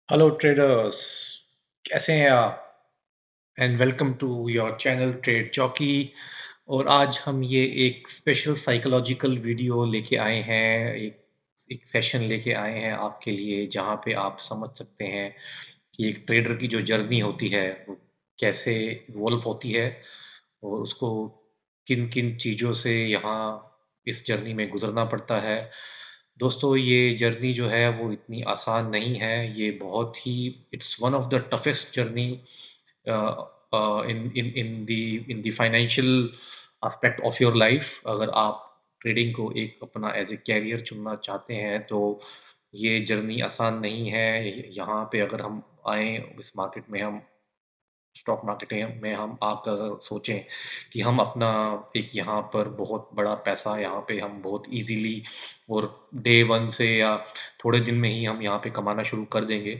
Hello traders, कैसे हैं आप? And welcome to your channel trade Chowki. और आज हम ये एक स्पेशल साइकोलॉजिकल वीडियो लेके आए हैं, एक एक सेशन लेके आए हैं आपके लिए, जहाँ पे आप समझ सकते हैं कि एक ट्रेडर की जो जर्नी होती है वो कैसे इवॉल्व होती है और उसको किन किन चीज़ों से यहाँ इस जर्नी में गुजरना पड़ता है। दोस्तों, ये जर्नी जो है वो इतनी आसान नहीं है। ये बहुत ही it's one of the toughest journey in the financial aspect of your life. अगर आप ट्रेडिंग को एक अपना एज ए कैरियर चुनना चाहते हैं तो ये जर्नी आसान नहीं है। यहाँ पे अगर हम आए इस मार्केट में, हम स्टॉक मार्केट में हम आकर सोचें कि हम अपना एक यहाँ पर बहुत बड़ा पैसा यहाँ पे हम बहुत इजीली और डे वन से या थोड़े दिन में ही हम यहाँ पे कमाना शुरू कर देंगे,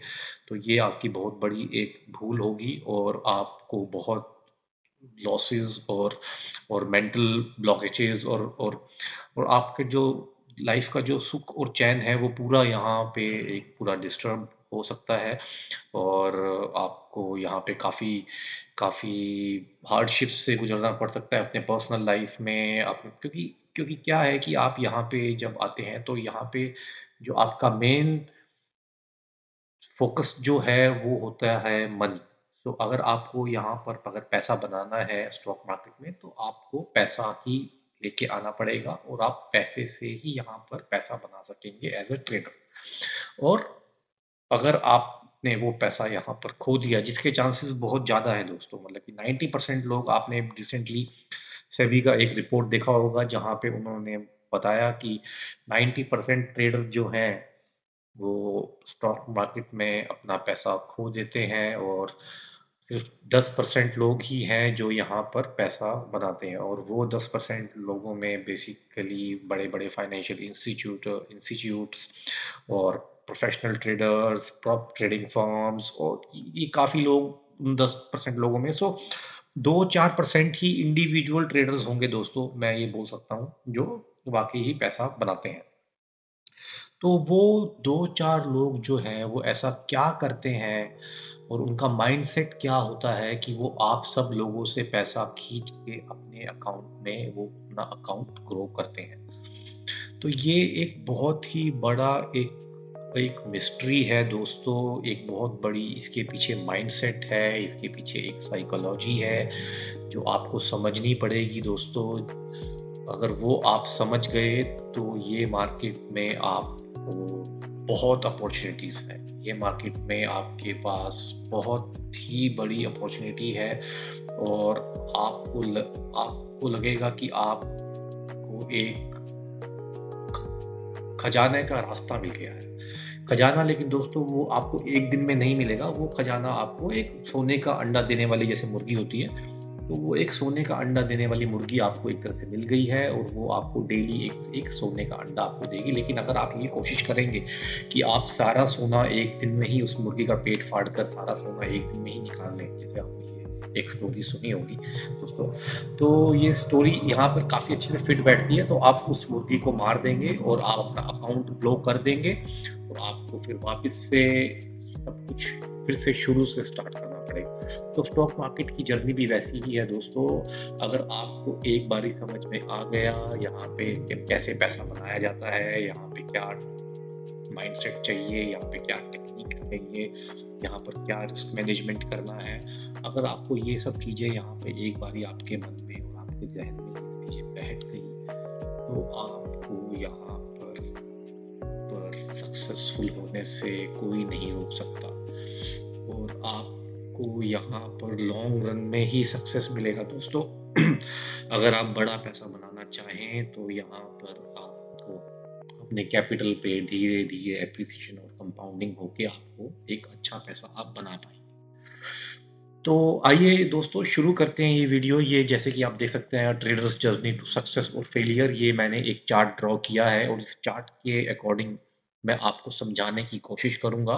तो ये आपकी बहुत बड़ी एक भूल होगी और आपको बहुत लॉसेस और मेंटल ब्लॉकेजेस और आपके जो लाइफ का जो सुख और चैन है वो पूरा यहाँ पे एक पूरा डिस्टर्ब हो सकता है। और आपको यहाँ पे काफ़ी काफ़ी हार्डशिप्स से गुजरना पड़ सकता है अपने पर्सनल लाइफ में। आप क्योंकि क्योंकि क्या है कि आप यहाँ पे जब आते हैं तो यहाँ पे जो आपका मेन फोकस जो है वो होता है मनी। तो अगर आपको यहाँ पर अगर पैसा बनाना है स्टॉक मार्केट में तो आपको पैसा ही लेके आना पड़ेगा और आप पैसे से ही यहाँ पर पैसा बना सकेंगे एज अ ट्रेडर। और अगर आपने वो पैसा यहाँ पर खो दिया, जिसके चांसेस बहुत ज़्यादा है दोस्तों, मतलब कि 90% लोग, आपने रिसेंटली सेबी का एक रिपोर्ट देखा होगा जहाँ पे उन्होंने बताया कि 90% ट्रेडर जो हैं वो स्टॉक मार्केट में अपना पैसा खो देते हैं और सिर्फ 10% लोग ही हैं जो यहाँ पर पैसा बनाते हैं। और वो 10% लोगों में बेसिकली बड़े बड़े फाइनेंशियल इंस्टीट्यूट्स और professional traders, prop trading firms, और ये काफ़ी लोग उन 10% लोगों में, सो 2-4% ही इंडिविजुअल ट्रेडर्स होंगे दोस्तों, मैं ये बोल सकता हूँ, जो वाकई ही पैसा बनाते हैं। तो वो 2-4 लोग जो हैं वो ऐसा क्या करते हैं और उनका माइंडसेट क्या होता है कि वो आप सब लोगों से पैसा खींच के अपने अकाउंट में वो अपना अकाउंट ग्रो करते हैं। तो ये एक बहुत ही बड़ा एक एक मिस्ट्री है दोस्तों। एक बहुत बड़ी इसके पीछे माइंडसेट है, इसके पीछे एक साइकोलॉजी है जो आपको समझनी पड़ेगी दोस्तों। अगर वो आप समझ गए तो ये मार्केट में आपको बहुत अपॉर्चुनिटीज़ हैं। ये मार्केट में आपके पास बहुत ही बड़ी अपॉर्चुनिटी है और आपको लगेगा कि आपको एक खजाने का रास्ता मिल गया है। खजाना, लेकिन दोस्तों वो आपको एक दिन में नहीं मिलेगा। वो खजाना आपको एक सोने का अंडा देने वाली जैसे मुर्गी होती है, तो वो एक सोने का अंडा देने वाली मुर्गी आपको एक तरह से मिल गई है और वो आपको डेली एक एक सोने का अंडा आपको देगी। लेकिन अगर आप ये कोशिश करेंगे कि आप सारा सोना एक दिन में ही उस मुर्गी का पेट फाड़ कर सारा सोना एक दिन में ही निकाल लें, जैसे आपने ये एक स्टोरी सुनी होगी दोस्तों, तो ये स्टोरी यहाँ पर काफ़ी अच्छे से फिट बैठती है। तो आप उस मुर्गी को मार देंगे और आप अपना अकाउंट ब्लॉक कर देंगे और आपको फिर वापस से सब कुछ फिर से शुरू से स्टार्ट करना पड़ेगा। तो स्टॉक मार्केट की जर्नी भी वैसी ही है दोस्तों। अगर आपको एक बारी समझ में आ गया यहाँ पे कि कैसे पैसा बनाया जाता है, यहाँ पे क्या माइंडसेट चाहिए, यहाँ पे क्या टेक्निक चाहिए, यहाँ पर क्या रिस्क मैनेजमेंट करना है, अगर आपको ये सब चीज़ें यहाँ पे एक बारी आपके मन में और आपके जहन में ये चीज़ें बैठ गई तो आपको यहाँ पर सक्सेसफुल होने से कोई नहीं रोक सकता और आपको यहाँ पर लॉन्ग रन में ही सक्सेस मिलेगा दोस्तों। अगर आप बड़ा पैसा बनाना चाहें तो यहाँ पर आपको अपने कैपिटल पे धीरे धीरे एप्रिसिएशन और कंपाउंडिंग होके आपको एक अच्छा पैसा आप बना पाएंगे। तो आइए दोस्तों शुरू करते हैं ये वीडियो। ये जैसे कि आप देख सकते हैं, ट्रेडर्स जर्नी टू सक्सेस और फेलियर, ये मैंने एक चार्ट ड्रॉ किया है और इस चार्ट के अकॉर्डिंग मैं आपको समझाने की कोशिश करूंगा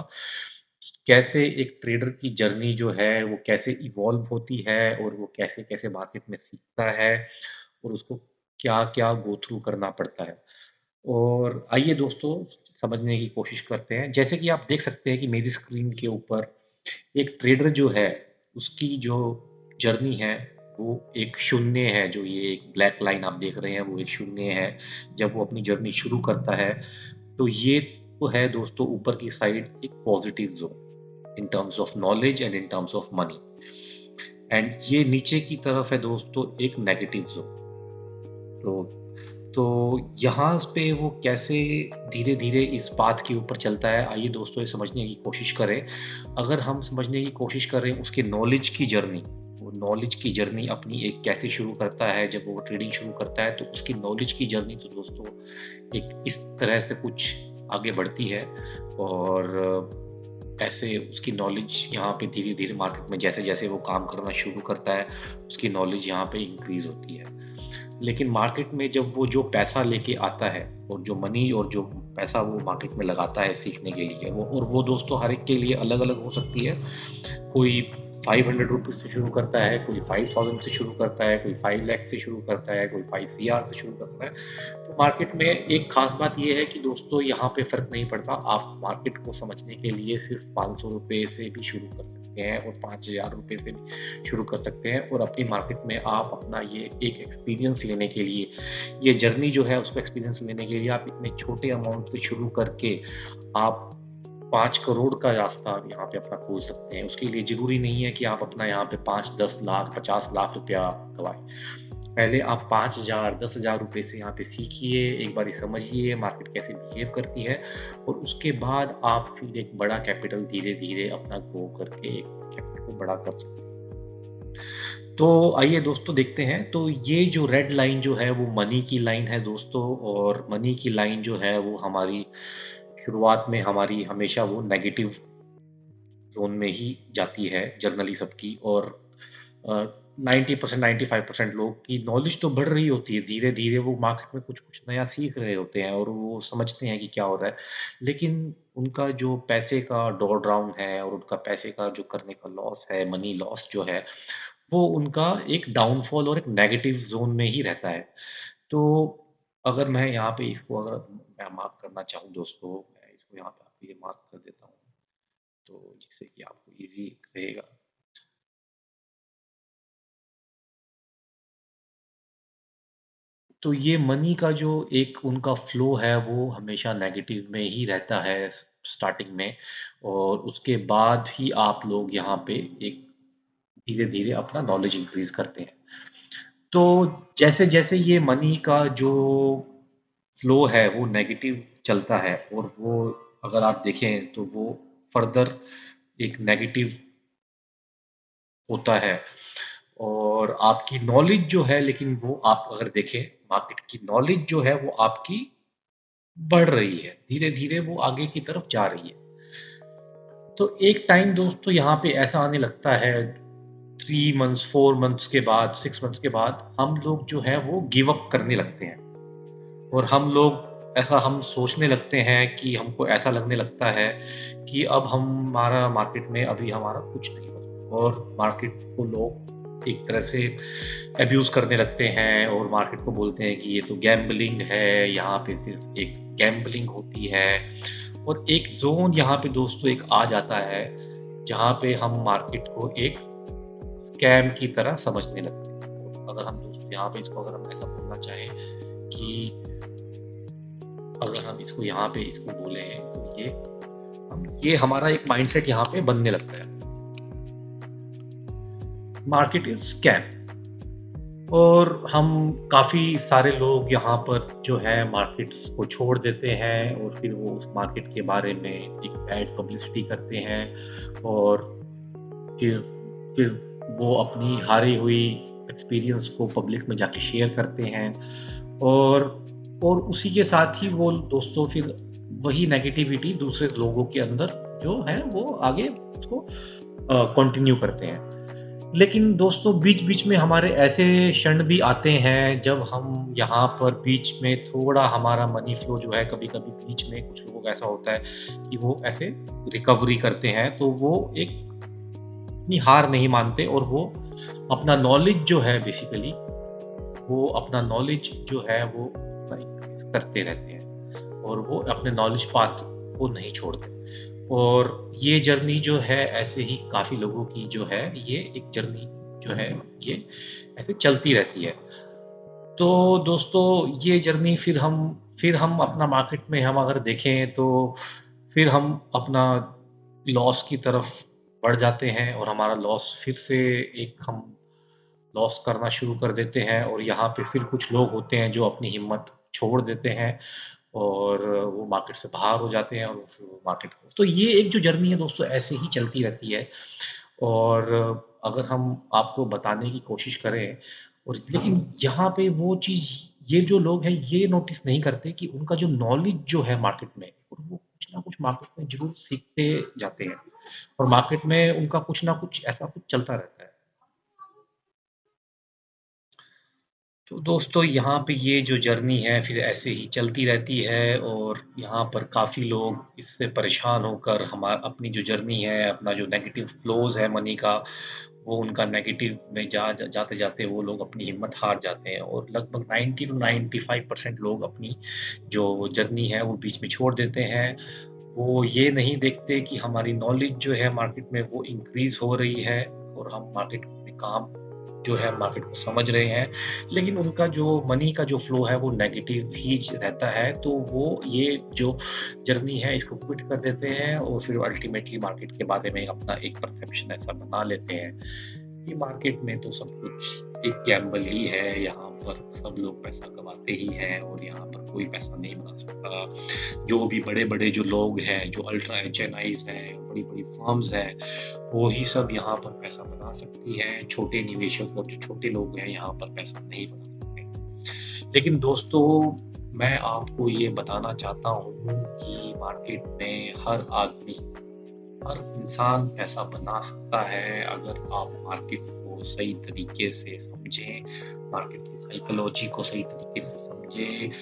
कैसे एक ट्रेडर की जर्नी जो है वो कैसे इवॉल्व होती है और वो कैसे कैसे मार्केट में सीखता है और उसको क्या क्या गो थ्रू करना पड़ता है। और आइए दोस्तों समझने की कोशिश करते हैं। जैसे कि आप देख सकते हैं कि मेरी स्क्रीन के ऊपर एक ट्रेडर जो है, उसकी जो जर्नी है, वो एक शून्य है। जो ये एक ब्लैक लाइन आप देख रहे हैं, वो एक शून्य है। जब वो अपनी जर्नी शुरू करता है, तो ये तो है दोस्तों ऊपर की साइड एक positive zone in terms of knowledge and in terms of money. And ये नीचे की तरफ है दोस्तों एक नेगेटिव ज़ोन। तो तो यहाँ पे वो कैसे धीरे-धीरे इस पाथ के ऊपर चलता है, आइए दोस्तों ये समझने की कोशिश करें। अगर हम समझने की कोशिश करें उसके नॉलेज की जर्नी, वो नॉलेज की जर्नी अपनी एक कैसे शुरू करता है, जब वो ट्रेडिंग शुरू करता है, तो उसकी नॉलेज की जर्नी तो दोस्तों एक इस तरह से कुछ आगे बढ़ती है। और ऐसे उसकी नॉलेज यहाँ पे धीरे-धीरे मार्केट में जैसे-जैसे वो काम करना शुरू करता है, उसकी नॉलेज यहाँ पे इंक्रीज़ होती है। लेकिन मार्केट में जब वो जो पैसा लेके आता है और जो मनी और जो पैसा वो मार्केट में लगाता है सीखने के लिए, वो दोस्तों हर एक के लिए अलग-अलग हो सकती है। कोई 500 रुपीज़ से शुरू करता है, कोई 5000 से शुरू करता है, कोई 5 लाख से शुरू करता है, कोई 5 सीआर से शुरू करता है। तो मार्केट में एक खास बात ये है कि दोस्तों यहाँ पे फ़र्क नहीं पड़ता। आप मार्केट को समझने के लिए सिर्फ़ 500 रुपए से भी शुरू कर सकते हैं और 5000 रुपए से भी शुरू कर सकते हैं, और अपनी मार्केट में आप अपना ये एक एक्सपीरियंस लेने के लिए, ये जर्नी जो है उसको एक्सपीरियंस लेने के लिए आप इतने छोटे अमाउंट से शुरू करके आप 5 करोड़ का रास्ता आप यहाँ पे अपना खोज सकते हैं। उसके लिए ज़रूरी नहीं है कि आप अपना यहाँ पे 5, 10 लाख, 50 लाख रुपया गँवाएँ। पहले आप 5,000, 10,000 रुपए से यहाँ पे सीखिए, एक बारी समझिए मार्केट कैसे बिहेव करती है, और उसके बाद आप फिर एक बड़ा कैपिटल धीरे-धीरे अपना ग्रो करके एक कैपिटल को बड़ा कर सकते हैं। तो आइए दोस्तों देखते हैं। तो ये जो रेड लाइन जो है वो मनी की लाइन है दोस्तों, और मनी की लाइन जो है वो हमारी शुरुआत में हमारी हमेशा वो नेगेटिव ज़ोन में ही जाती है जनरली सबकी। और 90% 95% लोग की नॉलेज तो बढ़ रही होती है, धीरे-धीरे वो मार्केट में कुछ-कुछ नया सीख रहे होते हैं और वो समझते हैं कि क्या हो रहा है। लेकिन उनका जो पैसे का ड्रॉ डाउन है और उनका पैसे का जो करने का लॉस है, मनी लॉस जो है, वो उनका एक डाउनफॉल और एक नेगेटिव ज़ोन में ही रहता है। तो अगर मैं यहाँ पे इसको अगर मैं मार्क करना चाहूँ दोस्तों, मैं इसको यहाँ पे आपके लिए मार्क कर देता हूँ, तो जिससे कि आपको ईज़ी रहेगा। तो ये मनी का जो एक उनका फ्लो है वो हमेशा नेगेटिव में ही रहता है स्टार्टिंग में, और उसके बाद ही आप लोग यहाँ पे एक धीरे-धीरे अपना नॉलेज इंक्रीज़ करते हैं। तो जैसे-जैसे ये मनी का जो फ्लो है वो नेगेटिव चलता है, और वो अगर आप देखें तो वो फर्दर एक नेगेटिव होता है। और आपकी नॉलेज जो है, लेकिन वो आप अगर देखें मार्केट की नॉलेज जो है वो आपकी बढ़ रही है, धीरे-धीरे वो आगे की तरफ जा रही है। तो एक टाइम दोस्तों यहाँ पे ऐसा आने लगता है 3 मंथ्स, 4 मंथ्स के बाद, 6 मंथ्स के बाद हम लोग जो है वो गिव अप करने लगते हैं। और हम सोचने लगते हैं कि हमको ऐसा लगने लगता है कि अब हमारा मार्केट में अभी हमारा कुछ नहीं बचा, और मार्केट को लोग एक तरह से अब्यूज़ करने लगते हैं और मार्केट को बोलते हैं कि ये तो गैम्बलिंग है, यहाँ पे सिर्फ़ एक गैम्बलिंग होती है। और एक ज़ोन यहाँ पे दोस्तों एक आ जाता है, जहाँ पे हम मार्केट को एक स्कैम की तरह समझने लगते हैं। तो अगर हम दोस्तों यहाँ पे इसको अगर हम ऐसा बोलना चाहें कि अगर हम इसको यहाँ पे इसको बोले तो ये हमारा एक माइंडसेट यहाँ पे बनने लगता है, मार्केट इज़ स्कैम। और हम काफ़ी सारे लोग यहाँ पर जो है मार्केट्स को छोड़ देते हैं, और फिर वो उस मार्केट के बारे में एक बैड पब्लिसिटी करते हैं, और फिर फिर वो अपनी हारी हुई एक्सपीरियंस को पब्लिक में जाके शेयर करते हैं। और उसी के साथ ही वो दोस्तों फिर वही नेगेटिविटी दूसरे लोगों के अंदर जो है वो आगे उसको कंटिन्यू करते हैं। लेकिन दोस्तों बीच-बीच में हमारे ऐसे क्षण भी आते हैं जब हम यहाँ पर बीच में थोड़ा हमारा मनी फ्लो जो है, कभी-कभी बीच में कुछ लोगों का ऐसा होता है कि वो ऐसे रिकवरी करते हैं, तो वो एक अपनी हार नहीं मानते, और वो अपना नॉलेज जो है बेसिकली वो अपना नॉलेज जो है वो इंक्रीज़ करते रहते हैं। और वो अपने नॉलेज पाथ को नहीं छोड़ते। और ये जर्नी जो है ऐसे ही काफ़ी लोगों की जो है, ये एक जर्नी जो है ये ऐसे चलती रहती है। तो दोस्तों ये जर्नी फिर हम अपना मार्केट में हम अगर देखें तो फिर हम अपना लॉस की तरफ बढ़ जाते हैं और हमारा लॉस फिर से एक हम लॉस करना शुरू कर देते हैं। और यहाँ पे फिर कुछ लोग होते हैं जो अपनी हिम्मत छोड़ देते हैं और वो मार्केट से बाहर हो जाते हैं और फिर वो मार्केट को, तो ये एक जो जर्नी है दोस्तों ऐसे ही चलती रहती है। और अगर हम आपको बताने की कोशिश करें, और लेकिन यहाँ पे वो चीज़, ये जो लोग हैं ये नोटिस नहीं करते कि उनका जो नॉलेज जो है मार्केट में, और वो कुछ ना कुछ मार्केट में ज़रूर सीखते जाते हैं और मार्केट में उनका कुछ ना कुछ ऐसा कुछ चलता रहता है। तो दोस्तों यहाँ पे ये जो जर्नी है फिर ऐसे ही चलती रहती है और यहाँ पर काफ़ी लोग इससे परेशान होकर हमारा अपनी जो जर्नी है, अपना जो नेगेटिव फ्लोज़ है मनी का, वो उनका नेगेटिव में जाते-जाते वो लोग अपनी हिम्मत हार जाते हैं और लगभग 90 टू 95% लोग अपनी जो जर्नी है वो बीच में छोड़ देते हैं। वो ये नहीं देखते कि हमारी नॉलेज जो है मार्केट में वो इंक्रीज़ हो रही है और हम मार्केट में काम जो है मार्केट को समझ रहे हैं, लेकिन उनका जो मनी का जो फ्लो है वो नेगेटिव ही रहता है, तो वो ये जो जर्नी है इसको क्विट कर देते हैं और फिर अल्टीमेटली मार्केट के बारे में अपना एक परसेप्शन ऐसा बना लेते हैं कि मार्केट में तो सब कुछ एक गैम्बल ही है, यहाँ पर सब लोग पैसा कमाते ही हैं और यहाँ पर कोई पैसा नहीं बना सकता। जो भी बड़े-बड़े जो लोग हैं, जो अल्ट्रा एचएनआईज़ हैं, बड़ी-बड़ी फर्म्स हैं, वो ही सब यहाँ पर पैसा बना सकती हैं। छोटे निवेशक और जो छोटे लोग हैं, यहाँ पर पैसा नहीं बना सकते। लेकिन दोस्तों, मैं आपको ये बताना चाहता हूँ कि मार्केट में हर इंसान पैसा बना सकता है अगर आप मार्केट को सही तरीके से समझें, मार्केट की साइकोलॉजी को सही तरीके से समझें,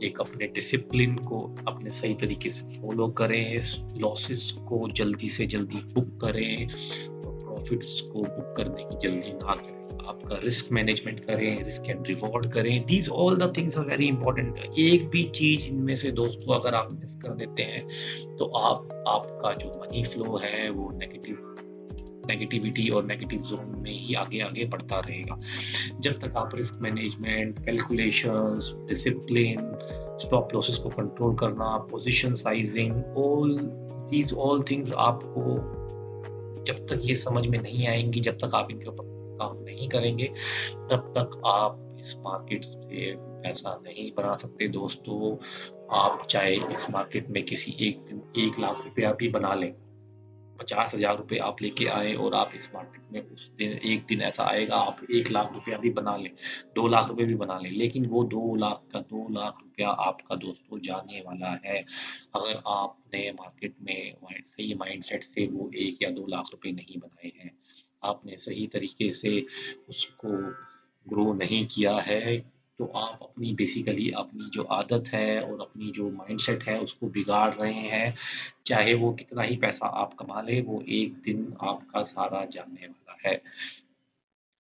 एक अपने डिसिप्लिन को अपने सही तरीके से फॉलो करें, लॉसेस को जल्दी से जल्दी बुक करें और प्रॉफिट्स को बुक करने की जल्दी ना करें। आपका रिस्क मैनेजमेंट करें, रिस्क एंड रिवॉर्ड करें। These all the things are very important. एक भी चीज़ इनमें से दोस्तों अगर आप मिस कर देते हैं, तो आपका जो मनी फ्लो है वो नेगेटिविटी और नेगेटिव ज़ोन में ही आगे-आगे बढ़ता रहेगा। जब तक आप risk management, calculations, discipline, stop losses को कंट्रोल करना, पोजीशन साइजिंग, ऑल थिंग्स आपको जब तक ये समझ में नहीं आएँगी, जब तक आप इनके ऊपर काम नहीं करेंगे, तब तक आप इस मार्केट से पैसा नहीं बना सकते दोस्तों। आप चाहे इस मार्केट में किसी एक दिन 1 लाख रुपया भी बना लें, 50,000 रुपए आप लेके आए और आप इस मार्केट में उस दिन एक दिन ऐसा आएगा आप 1 लाख रुपया भी बना लें, 2 लाख रुपए भी बना लें, लेकिन वो 2 लाख का 2 लाख रुपया आपका दोस्तों जाने वाला है। अगर आपने मार्केट में सही माइंडसेट से वो 1 या 2 लाख रुपए नहीं बनाए हैं, आपने सही तरीके से उसको ग्रो नहीं किया है, तो आप अपनी बेसिकली अपनी जो आदत है और अपनी जो माइंडसेट है उसको बिगाड़ रहे हैं। चाहे वो कितना ही पैसा आप कमा लें, वो एक दिन आपका सारा जाने वाला है।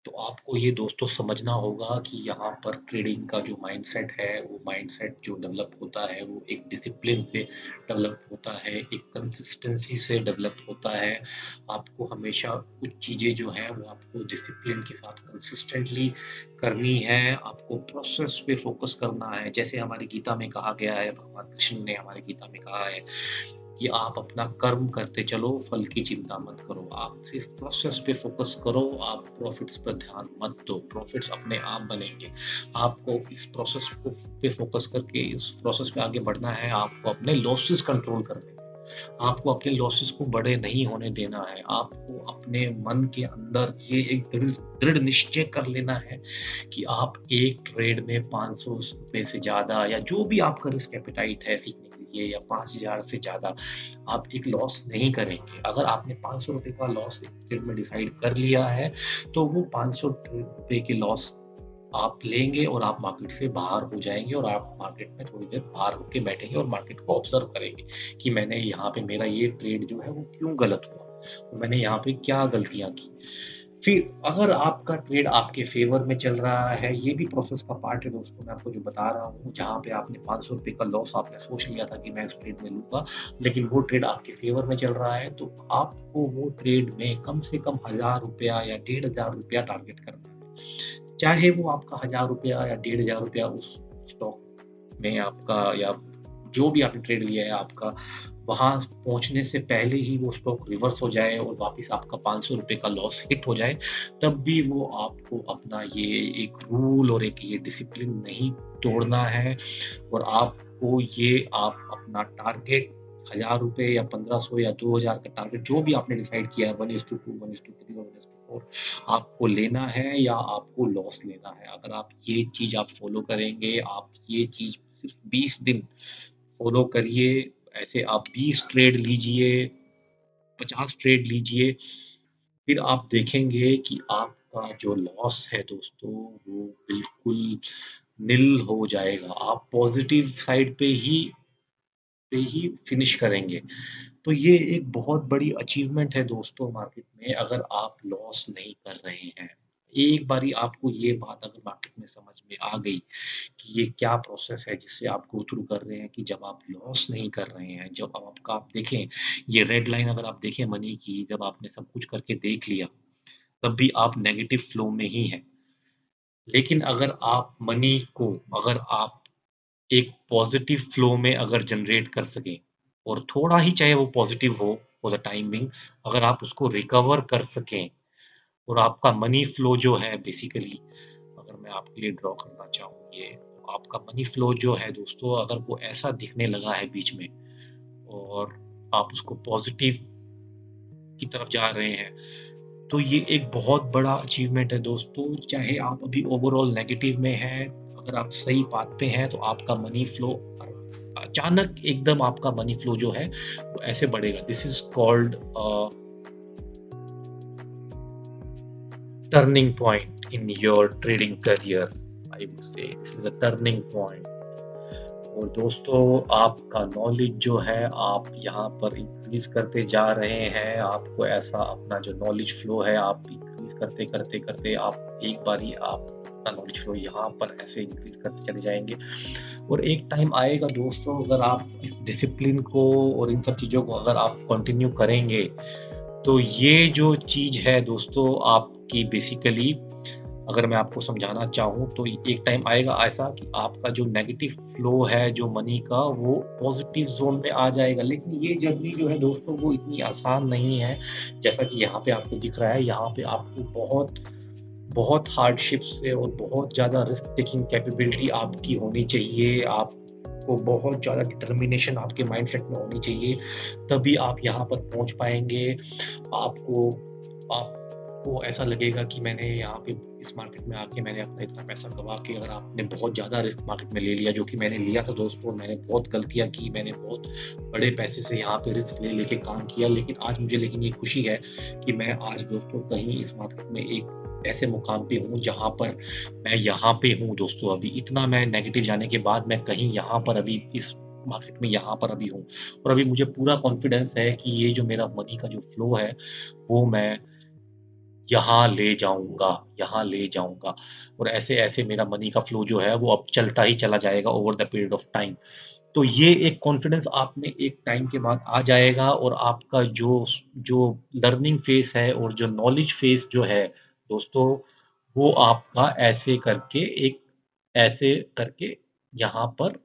तो आपको ये दोस्तों समझना होगा कि यहाँ पर ट्रेडिंग का जो माइंडसेट है, वो माइंडसेट जो डेवलप होता है, वो एक डिसिप्लिन से डेवलप होता है, एक कंसिस्टेंसी से डेवलप होता है। आपको हमेशा कुछ चीज़ें जो हैं, वो आपको डिसिप्लिन के साथ कंसिस्टेंटली करनी है, आपको प्रोसेस पे फ़ोकस करना है। जैसे हमारी गीता में कहा गया है, भगवान कृष्ण ने हमारी गीता में कहा है कि आप अपना कर्म करते चलो, फल की चिंता मत करो। आप सिर्फ़ प्रोसेस पे फ़ोकस करो, आप प्रॉफ़िट्स पर ध्यान मत दो, प्रॉफ़िट्स अपने आप बनेंगे। आपको इस प्रोसेस को पे फ़ोकस करके इस प्रोसेस में आगे बढ़ना है, आपको अपने लॉसेस कंट्रोल करने हैं। आपको अपने लॉसेस को बड़े नहीं होने देना है, आपको अपने मन के अंदर ये एक दृढ़ दृढ़ निश्चय कर लेना है कि आप एक ट्रेड में 500 रुपए से ज़्यादा या जो भी आपका रिस्क एपेटाइट है सीखने के लिए, या 5,000 से ज़्यादा आप एक लॉस नहीं करेंगे। अगर आपने 500 रुपए का लॉस एक ट्रेड में डिसाइड कर लिया है, तो वो 500 रुपए के लॉस आप लेंगे और आप मार्केट से बाहर हो जाएँगे और आप मार्केट में थोड़ी देर बाहर होके बैठेंगे और मार्केट को ऑब्ज़र्व करेंगे कि मैंने यहाँ पे मेरा ये ट्रेड जो है वो क्यों गलत हुआ? और मैंने यहाँ पे क्या गलतियाँ की? फिर अगर आपका ट्रेड आपके फ़ेवर में चल रहा है, ये भी प्रोसेस का पार्ट है दोस्तों, मैं आपको जो बता रहा हूँ, जहाँ पे आपने ₹500 का लॉस आपने सोच लिया था कि मैं इस ट्रेड में लूँगा, लेकिन वो ट्रेड आपके फ़ेवर में चल रहा है, तो आपको वो ट्रेड में कम से कम ₹1000 या ₹1500 टारगेट करना है। चाहे वो आपका ₹1000 या ₹1500 उस स्टॉक में आपका, या जो भी आपने ट्रेड लिया है आपका, वहाँ पहुँचने से पहले ही वो स्टॉक रिवर्स हो जाए और वापस आपका ₹500 का लॉस हिट हो जाए, तब भी वो आपको अपना ये एक रूल और एक ये डिसिप्लिन नहीं तोड़ना है, और आपको ये आप अपना टारगेट ₹1000 या 1500 या 2000 का टारगेट जो भी आपने डिसाइड किया है, 1:2, 1:3 और 1:4, आपको लेना है या आपको लॉस लेना है। अगर आप ये चीज़ आप फ़ॉलो करेंगे, आप ये चीज़ सिर्फ़ 20 दिन फ़ॉलो करिए, ऐसे आप 20 ट्रेड लीजिए, 50 ट्रेड लीजिए, फिर आप देखेंगे कि आपका जो लॉस है दोस्तों, वो बिल्कुल निल हो जाएगा। आप पॉज़िटिव साइड पे ही फिनिश करेंगे। तो ये एक बहुत बड़ी अचीवमेंट है दोस्तों मार्केट में, अगर आप लॉस नहीं कर रहे हैं। एक बारी आपको ये बात अगर मार्केट में समझ में आ गई कि ये क्या प्रोसेस है जिससे आप गो थ्रू कर रहे हैं, कि जब आप लॉस नहीं कर रहे हैं, जब आपका आप देखें, ये रेड लाइन अगर आप देखें मनी की, जब आपने सब कुछ करके देख लिया, तब भी आप नेगेटिव फ्लो में ही हैं। लेकिन अगर आप मनी को, अगर आप एक पॉजिटिव फ्लो में अगर जनरेट कर सकें, और थोड़ा ही चाहे वो पॉजिटिव हो फॉर द टाइम बिंग, अगर आप उसको रिकवर कर सकें, और आपका मनी फ्लो जो है बेसिकली, अगर मैं आपके लिए ड्रॉ करना चाहूँ ये, तो आपका मनी फ्लो जो है दोस्तों, अगर वो ऐसा दिखने लगा है बीच में, और आप उसको पॉजिटिव की तरफ जा रहे हैं, तो ये एक बहुत बड़ा अचीवमेंट है दोस्तों। चाहे आप अभी ओवरऑल नेगेटिव में हैं, अगर आप सही पाथ पे हैं, तो आपका मनी फ्लो अचानक एकदम आपका मनी फ्लो जो है वो ऐसे बढ़ेगा। This is called turning point in your trading career. I would say this is a turning point. और दोस्तों, आपका नॉलेज जो है आप यहाँ पर इंक्रीज करते जा रहे हैं। आपको ऐसा अपना जो नॉलेज फ्लो है आप इंक्रीज करते करते करते आप एक बारी आपका नॉलेज फ्लो यहाँ पर ऐसे इंक्रीज करते चले जाएंगे। और एक टाइम आएगा दोस्तों, अगर आप इस डिसिप्लिन को और इन सब चीज़ों को अगर आप कंटिन्यू करेंगे, तो ये जो चीज़ है दोस्तों आपकी बेसिकली, अगर मैं आपको समझाना चाहूँ, तो एक टाइम आएगा ऐसा कि आपका जो नेगेटिव फ्लो है जो मनी का, वो पॉजिटिव ज़ोन में आ जाएगा। लेकिन ये जर्नी जो है दोस्तों, वो इतनी आसान नहीं है, जैसा कि यहाँ पे आपको दिख रहा है। यहाँ पे आपको बहुत बहुत हार्डशिप से और बहुत ज़्यादा रिस्क टेकिंग कैपेबिलिटी आपकी होनी चाहिए। आपको बहुत ज़्यादा डिटर्मिनेशन आपके माइंडसेट में होनी चाहिए, तभी आप यहाँ पर पहुँच पाएँगे। आपको आपको ऐसा लगेगा कि मैंने यहाँ पे इस मार्केट में आके मैंने अपना इतना पैसा गँवा के, अगर आपने बहुत ज़्यादा रिस्क मार्केट में ले लिया, जो कि मैंने लिया था दोस्तों, मैंने बहुत गलतियाँ की, मैंने बहुत बड़े पैसे से यहाँ पे रिस्क ले लेके काम किया, लेकिन आज मुझे लेकिन ये खुशी है कि मैं आज दोस्तों कहीं इस मार्केट में एक ऐसे मुकाम पे हूँ जहाँ पर मैं यहाँ पे हूँ दोस्तों। अभी इतना मैं नेगेटिव जाने के बाद मैं कहीं यहाँ पर अभी इस मार्केट में यहाँ पर अभी हूँ, और अभी मुझे पूरा कॉन्फिडेंस है कि ये जो मेरा मनी का जो फ्लो है, वो मैं यहाँ ले जाऊँगा, और ऐसे-ऐसे मेरा मनी का फ्लो जो है वो अब चलता ही चला जाएगा over the period of time. तो ये एक कॉन्फिडेंस आप में एक टाइम के बाद आ जाएगा, और आपका जो जो लर्निंग फेज़ है और जो नॉलेज फेज़ जो है दोस्तों, वो आपका ऐसे करके यहाँ पर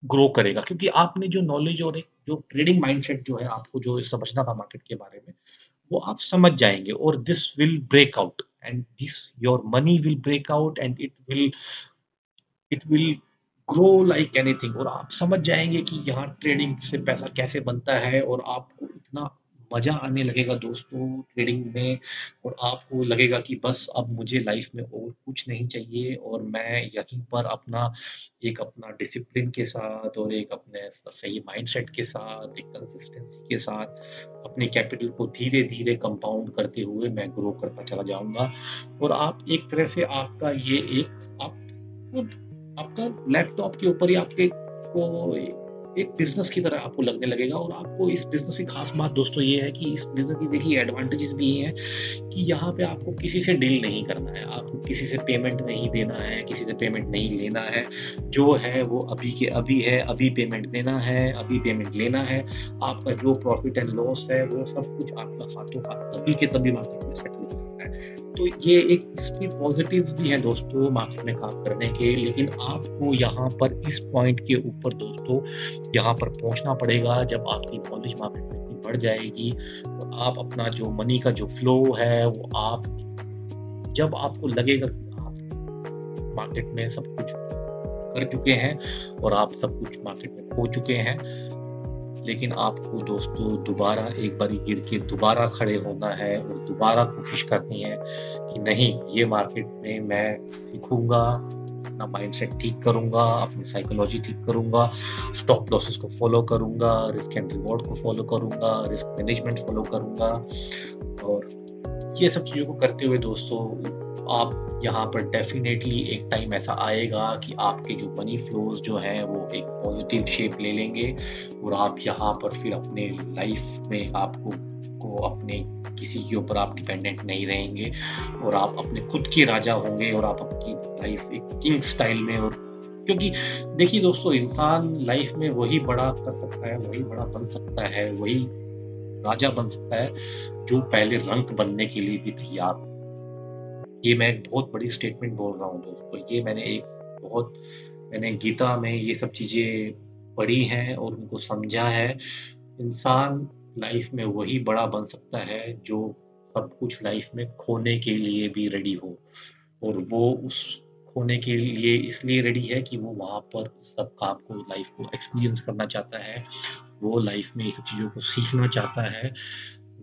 ग्रो करेगा। क्योंकि आपने जो नॉलेज और एक जो ट्रेडिंग माइंडसेट जो है, आपको जो समझना था मार्केट के बारे में, वो आप समझ जाएँगे, और this will break out, and this your money will break out, and it will grow like anything. और आप समझ जाएँगे कि यहाँ ट्रेडिंग से पैसा कैसे बनता है, और आपको इतना मज़ा आने लगेगा दोस्तों ट्रेडिंग में, और आपको लगेगा कि बस अब मुझे लाइफ में और कुछ नहीं चाहिए, और मैं यहीं पर अपना डिसिप्लिन के साथ और एक अपने सही माइंडसेट के साथ, एक कंसिस्टेंसी के साथ अपने कैपिटल को धीरे-धीरे कंपाउंड करते हुए मैं ग्रो करता चला जाऊँगा। और आप एक तरह से आपका ये एक आप खुद आपका लैपटॉप के ऊपर ही आपके को एक बिज़नेस की तरह आपको लगने लगेगा। और आपको इस बिज़नेस की ख़ास बात दोस्तों ये है कि इस बिज़नेस की देखिए एडवांटेजेस भी ये हैं कि यहाँ पे आपको किसी से डील नहीं करना है, आपको किसी से पेमेंट नहीं देना है, किसी से पेमेंट नहीं लेना है। जो है वो अभी के अभी है, अभी पेमेंट देना है, अभी पेमेंट लेना है। आपका जो प्रॉफ़िट एंड लॉस है, वो सब कुछ आपका हाथों-हाथ तभी के तभी मार्केट में सेटल हो जाता है। तो ये एक इसके पॉज़िटिव्स भी हैं दोस्तों मार्केट में काम करने के, लेकिन आपको यहाँ पर इस पॉइंट के ऊपर दोस्तों यहाँ पर पहुँचना पड़ेगा जब आपकी नॉलेज मार्केट में इतनी बढ़ जाएगी और आप अपना जो मनी का जो फ्लो है वो आप जब आपको लगेगा कि आप मार्केट में सब कुछ कर चुके हैं और आप सब कुछ मार्केट में खो चुके हैं, लेकिन आपको दोस्तों दोबारा एक बारी गिर के दोबारा खड़े होना है और दोबारा कोशिश करनी है कि नहीं, ये मार्केट में मैं सीखूँगा, अपना माइंडसेट ठीक करूँगा, अपनी साइकोलॉजी ठीक करूँगा, स्टॉप लॉसेस को फ़ॉलो करूँगा, रिस्क एंड रिवॉर्ड को फ़ॉलो करूँगा, रिस्क मैनेजमेंट फ़ॉलो करूँगा। और ये सब चीज़ों को करते हुए दोस्तों आप यहाँ पर डेफ़िनेटली एक टाइम ऐसा आएगा कि आपके जो मनी फ्लोज़ जो हैं वो एक पॉज़िटिव शेप ले लेंगे और आप यहाँ पर फिर अपने लाइफ़ में आपको को अपने किसी के ऊपर आप डिपेंडेंट नहीं रहेंगे और आप अपने खुद के राजा होंगे और आप अपनी लाइफ़ एक किंग स्टाइल में। और क्योंकि देखिए दोस्तों, इंसान लाइफ़ में वही बड़ा कर सकता है, वही बड़ा बन सकता है, वही राजा बन सकता है जो पहले रंक बनने के लिए भी तैयार हो। ये मैं एक बहुत बड़ी स्टेटमेंट बोल रहा हूँ दोस्तों। ये मैंने गीता में ये सब चीज़ें पढ़ी हैं और उनको समझा है। इंसान लाइफ में वही बड़ा बन सकता है जो सब कुछ लाइफ में खोने के लिए भी रेडी हो। और वो उस खोने के लिए इसलिए रेडी है कि वो वहाँ पर सब काम को लाइफ को एक्सपीरियंस करना चाहता है। वो लाइफ में ये सब चीज़ों को सीखना चाहता है।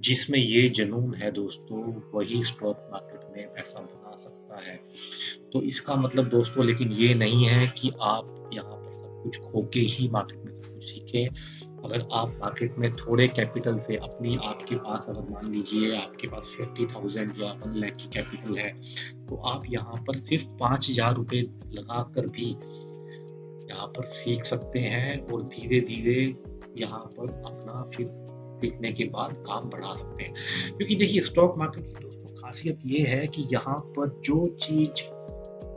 जिसमें ये जुनून है दोस्तों, वही स्टॉक मार्केट में पैसा बना सकता है। तो इसका मतलब दोस्तों लेकिन ये नहीं है कि आप यहाँ पर सब कुछ खो के ही मार्केट में सब कुछ सीखें। अगर आप मार्केट में थोड़े कैपिटल से अपनी आपके पास अगर मान लीजिए आपके पास 50,000 या 1 लाख की कैपिटल है, तो आप यहाँ पर सिर्फ़ ₹5,000 लगाकर भी यहाँ पर सीख सकते हैं और धीरे-धीरे यहाँ पर अपना फिर सीखने के बाद काम बढ़ा सकते हैं। क्योंकि देखिए स्टॉक मार्केट की दोस्तों ख़ासियत ये है कि यहाँ पर जो चीज़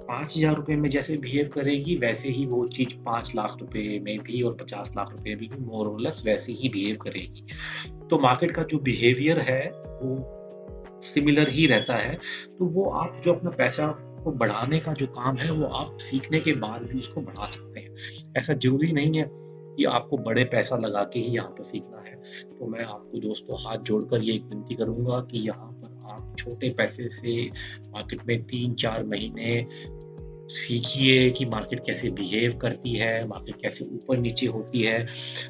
₹5,000 में जैसे बिहेव करेगी, वैसे ही वो चीज़ 5 लाख रुपए में भी और 50 लाख रुपए में भी मोर और लेस वैसे ही बिहेव करेगी। तो मार्केट का जो बिहेवियर है, वो सिमिलर ही रहता है। तो वो आप जो अपना पैसा को बढ़ाने का जो काम है, वो आप सीखने के बाद भी उसको बढ़ा सकते हैं। ऐसा ज़रूरी नहीं है कि आपको बड़े पैसा लगा के ही यहाँ पर सीखना है। तो मैं आपको दोस्तों हाथ जोड़कर ये एक विनती करूँगा कि यहाँ पर आप छोटे पैसे से मार्केट में 3-4 महीने सीखिए कि मार्केट कैसे बिहेव करती है, मार्केट कैसे ऊपर-नीचे होती है।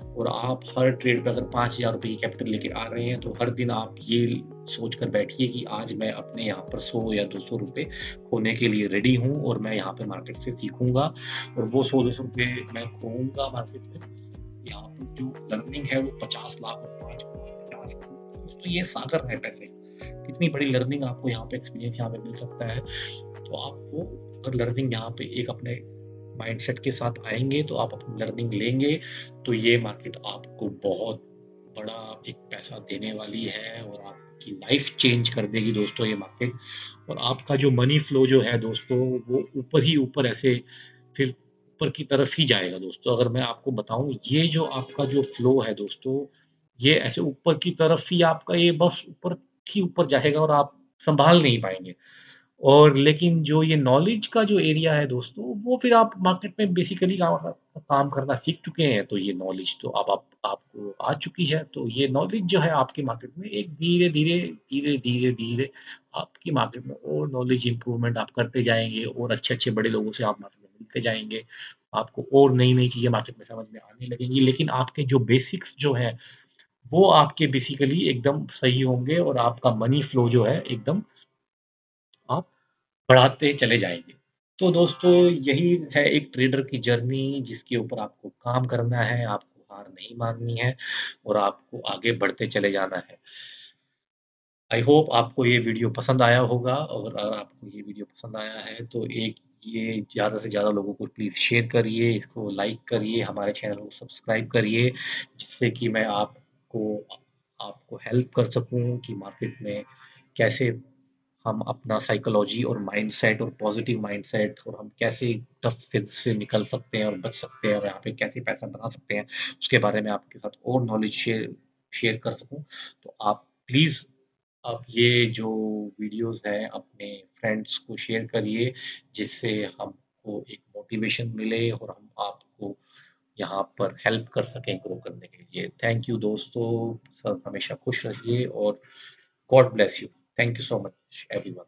और आप हर ट्रेड पे अगर ₹5,000 की कैपिटल लेके आ रहे हैं, तो हर दिन आप ये सोच कर बैठिए कि आज मैं अपने यहाँ पर 100 या ₹200 खोने के लिए रेडी हूँ और मैं यहाँ पे मार्केट से सीखूँगा और वो ₹100-200 मैं खोऊँगा मार्केट में। यहाँ पर जो लर्निंग है वो 50 लाख और 5 करोड़ 50 लाख दोस्तों, ये सागर है पैसे। कितनी बड़ी लर्निंग आपको यहाँ पे एक्सपीरियंस यहाँ पे मिल सकता है। तो आप वो अगर लर्निंग यहाँ पे एक अपने माइंडसेट के साथ आएँगे, तो आप अपनी लर्निंग लेंगे, तो ये मार्केट आपको बहुत बड़ा एक पैसा देने वाली है और आपकी लाइफ़ चेंज कर देगी दोस्तों ये मार्केट। और आपका जो मनी फ्लो जो है दोस्तों, वो ऊपर ही ऊपर ऐसे फिर ऊपर की तरफ ही जाएगा दोस्तों। अगर मैं आपको बताऊँ, ये जो आपका जो फ्लो है दोस्तों, ये ऐसे ऊपर की तरफ ही आपका ये बस ऊपर ही ऊपर जाएगा और आप सँभाल नहीं पाएँगे। और लेकिन जो ये नॉलेज का जो एरिया है दोस्तों, वो फिर आप मार्केट में बेसिकली काम करना सीख चुके हैं, तो ये नॉलेज तो अब आप आपको आ चुकी है। तो ये नॉलेज जो है आपके मार्केट में एक धीरे-धीरे, धीरे-धीरे, धीरे आपकी मार्केट में और नॉलेज इम्प्रूवमेंट आप करते जाएँगे और अच्छे-अच्छे बड़े लोगों से आप मार्केट में मिलते जाएँगे। आपको और नई-नई चीज़ें मार्केट में समझ में आने लगेंगी, लेकिन आपके जो बेसिक्स जो हैं, वो आपके बेसिकली एकदम सही होंगे और आपका मनी फ्लो जो है एकदम आप बढ़ाते चले जाएँगे। तो दोस्तों यही है एक ट्रेडर की जर्नी जिसके ऊपर आपको काम करना है, आपको हार नहीं माननी है और आपको आगे बढ़ते चले जाना है। आई होप आपको ये वीडियो पसंद आया होगा और अगर आपको ये वीडियो पसंद आया है तो एक ये ज़्यादा से ज़्यादा लोगों को प्लीज़ शेयर करिए, इसको लाइक करिए, हमारे चैनल को सब्सक्राइब करिए, जिससे कि मैं आपको आपको हेल्प कर सकूँ कि मार्केट में कैसे हम अपना साइकोलॉजी और माइंडसेट और पॉजिटिव माइंडसेट और हम कैसे टफ फेज़ से निकल सकते हैं और बच सकते हैं और यहाँ पे कैसे पैसा बना सकते हैं, उसके बारे में आपके साथ और नॉलेज शेयर शेयर कर सकूँ। तो आप प्लीज़ आप ये जो वीडियोज़ हैं अपने फ्रेंड्स को शेयर करिए, जिससे हमको एक मोटिवेशन मिले और हम आपको यहाँ पर हेल्प कर सकें ग्रो करने के लिए। थैंक यू दोस्तों, सब हमेशा खुश रहिए और God bless you. Thank you so much everyone.